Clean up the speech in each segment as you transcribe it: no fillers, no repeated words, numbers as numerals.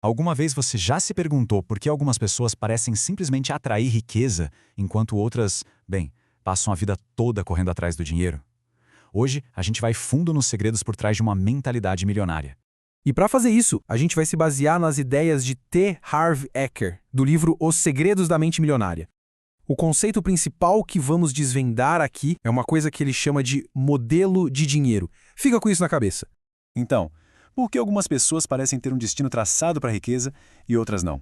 Alguma vez você já se perguntou por que algumas pessoas parecem simplesmente atrair riqueza, enquanto outras, bem, passam a vida toda correndo atrás do dinheiro? Hoje, a gente vai fundo nos segredos por trás de uma mentalidade milionária. E para fazer isso, a gente vai se basear nas ideias de T. Harv Eker, do livro Os Segredos da Mente Milionária. O conceito principal que vamos desvendar aqui é uma coisa que ele chama de modelo de dinheiro. Fica com isso na cabeça. Então, por que algumas pessoas parecem ter um destino traçado para a riqueza e outras não?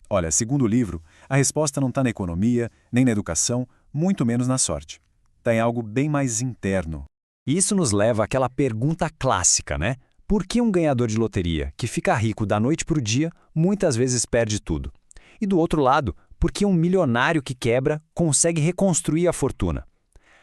Olha, segundo o livro, a resposta não está na economia, nem na educação, muito menos na sorte. Está em algo bem mais interno. Isso nos leva àquela pergunta clássica, né? Por que um ganhador de loteria, que fica rico da noite para o dia, muitas vezes perde tudo? E do outro lado, por que um milionário que quebra consegue reconstruir a fortuna?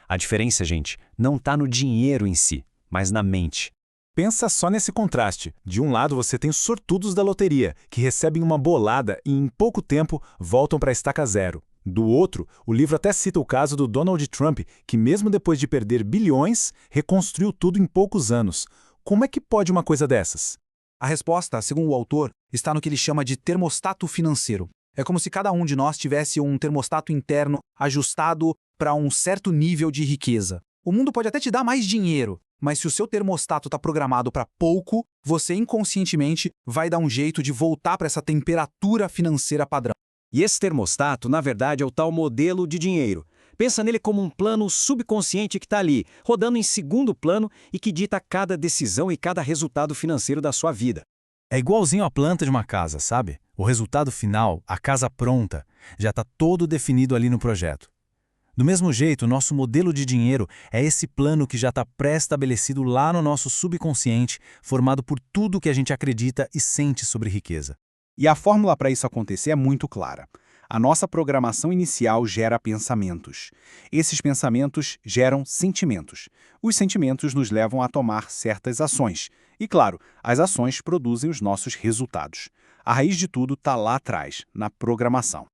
A diferença, gente, não está no dinheiro em si, mas na mente. Pensa só nesse contraste. De um lado você tem os sortudos da loteria, que recebem uma bolada e em pouco tempo voltam para a estaca zero. Do outro, o livro até cita o caso do Donald Trump, que mesmo depois de perder bilhões, reconstruiu tudo em poucos anos. Como é que pode uma coisa dessas? A resposta, segundo o autor, está no que ele chama de termostato financeiro. É como se cada um de nós tivesse um termostato interno ajustado para um certo nível de riqueza. O mundo pode até te dar mais dinheiro, mas se o seu termostato está programado para pouco, você inconscientemente vai dar um jeito de voltar para essa temperatura financeira padrão. E esse termostato, na verdade, é o tal modelo de dinheiro. Pensa nele como um plano subconsciente que está ali, rodando em segundo plano e que dita cada decisão e cada resultado financeiro da sua vida. É igualzinho à planta de uma casa, sabe? O resultado final, a casa pronta, já está todo definido ali no projeto. Do mesmo jeito, nosso modelo de dinheiro é esse plano que já está pré-estabelecido lá no nosso subconsciente, formado por tudo que a gente acredita e sente sobre riqueza. E a fórmula para isso acontecer é muito clara. A nossa programação inicial gera pensamentos. Esses pensamentos geram sentimentos. Os sentimentos nos levam a tomar certas ações. E, claro, as ações produzem os nossos resultados. A raiz de tudo está lá atrás, na programação.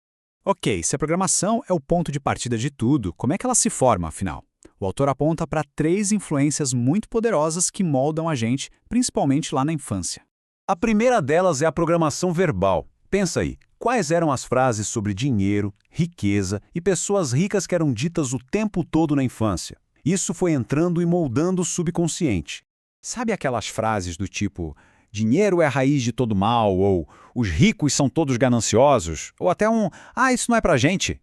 Ok, se a programação é o ponto de partida de tudo, como é que ela se forma, afinal? O autor aponta para 3 influências muito poderosas que moldam a gente, principalmente lá na infância. A primeira delas é a programação verbal. Pensa aí, quais eram as frases sobre dinheiro, riqueza e pessoas ricas que eram ditas o tempo todo na infância? Isso foi entrando e moldando o subconsciente. Sabe aquelas frases do tipo dinheiro é a raiz de todo mal, ou os ricos são todos gananciosos, ou até isso não é pra gente?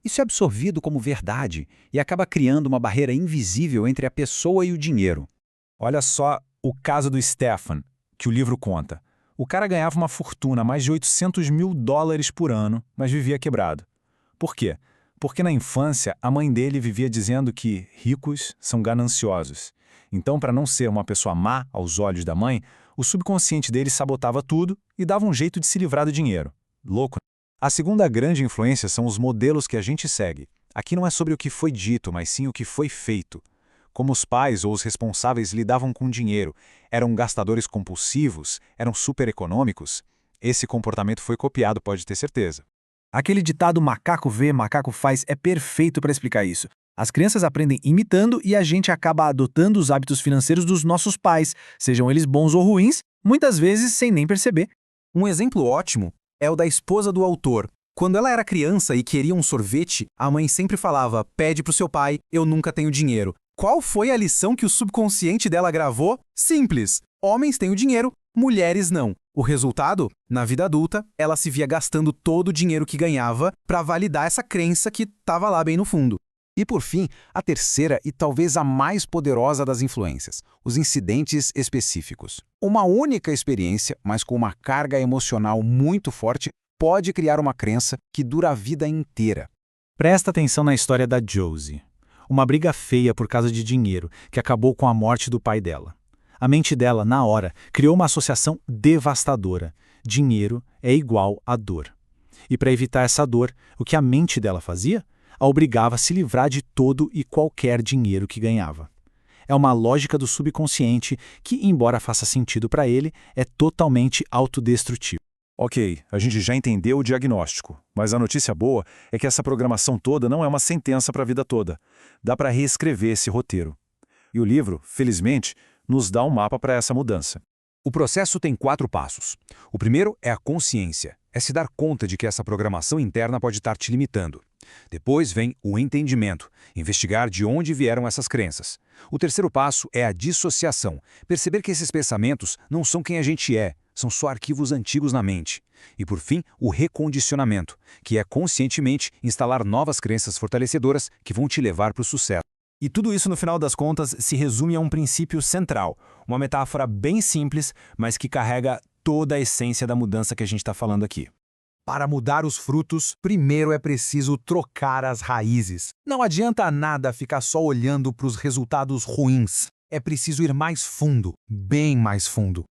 Isso é absorvido como verdade e acaba criando uma barreira invisível entre a pessoa e o dinheiro. Olha só o caso do Stefan, que o livro conta. O cara ganhava uma fortuna, mais de $800 mil por ano, mas vivia quebrado. Por quê? Porque na infância a mãe dele vivia dizendo que ricos são gananciosos. Então, para não ser uma pessoa má aos olhos da mãe, o subconsciente dele sabotava tudo e dava um jeito de se livrar do dinheiro. Louco, né? A segunda grande influência são os modelos que a gente segue. Aqui não é sobre o que foi dito, mas sim o que foi feito. Como os pais ou os responsáveis lidavam com dinheiro, eram gastadores compulsivos, eram super econômicos, esse comportamento foi copiado, pode ter certeza. Aquele ditado macaco vê, macaco faz é perfeito para explicar isso. As crianças aprendem imitando e a gente acaba adotando os hábitos financeiros dos nossos pais, sejam eles bons ou ruins, muitas vezes sem nem perceber. Um exemplo ótimo é o da esposa do autor. Quando ela era criança e queria um sorvete, a mãe sempre falava: pede pro seu pai, eu nunca tenho dinheiro. Qual foi a lição que o subconsciente dela gravou? Simples. Homens têm o dinheiro, mulheres não. O resultado? Na vida adulta, ela se via gastando todo o dinheiro que ganhava para validar essa crença que estava lá bem no fundo. E por fim, a terceira e talvez a mais poderosa das influências, os incidentes específicos. Uma única experiência, mas com uma carga emocional muito forte, pode criar uma crença que dura a vida inteira. Presta atenção na história da Josie. Uma briga feia por causa de dinheiro, que acabou com a morte do pai dela. A mente dela, na hora, criou uma associação devastadora. Dinheiro é igual a dor. E para evitar essa dor, o que a mente dela fazia? A obrigava a se livrar de todo e qualquer dinheiro que ganhava. É uma lógica do subconsciente que, embora faça sentido para ele, é totalmente autodestrutivo. Ok, a gente já entendeu o diagnóstico, mas a notícia boa é que essa programação toda não é uma sentença para a vida toda. Dá para reescrever esse roteiro. E o livro, felizmente, nos dá um mapa para essa mudança. O processo tem 4 passos. O primeiro é a consciência, é se dar conta de que essa programação interna pode estar te limitando. Depois vem o entendimento, investigar de onde vieram essas crenças. O terceiro passo é a dissociação, perceber que esses pensamentos não são quem a gente é, são só arquivos antigos na mente. E por fim, o recondicionamento, que é conscientemente instalar novas crenças fortalecedoras que vão te levar para o sucesso. E tudo isso, no final das contas, se resume a um princípio central, uma metáfora bem simples, mas que carrega toda a essência da mudança que a gente está falando aqui. Para mudar os frutos, primeiro é preciso trocar as raízes. Não adianta nada ficar só olhando para os resultados ruins. É preciso ir mais fundo, bem mais fundo.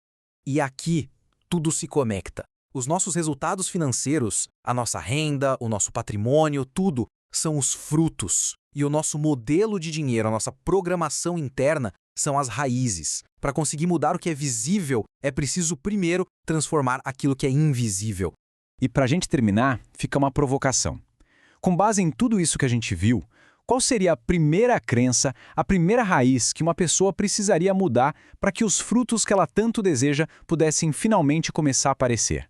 E aqui, tudo se conecta. Os nossos resultados financeiros, a nossa renda, o nosso patrimônio, tudo são os frutos. E o nosso modelo de dinheiro, a nossa programação interna, são as raízes. Para conseguir mudar o que é visível, é preciso primeiro transformar aquilo que é invisível. E para a gente terminar, fica uma provocação. Com base em tudo isso que a gente viu, qual seria a primeira crença, a primeira raiz que uma pessoa precisaria mudar para que os frutos que ela tanto deseja pudessem finalmente começar a aparecer?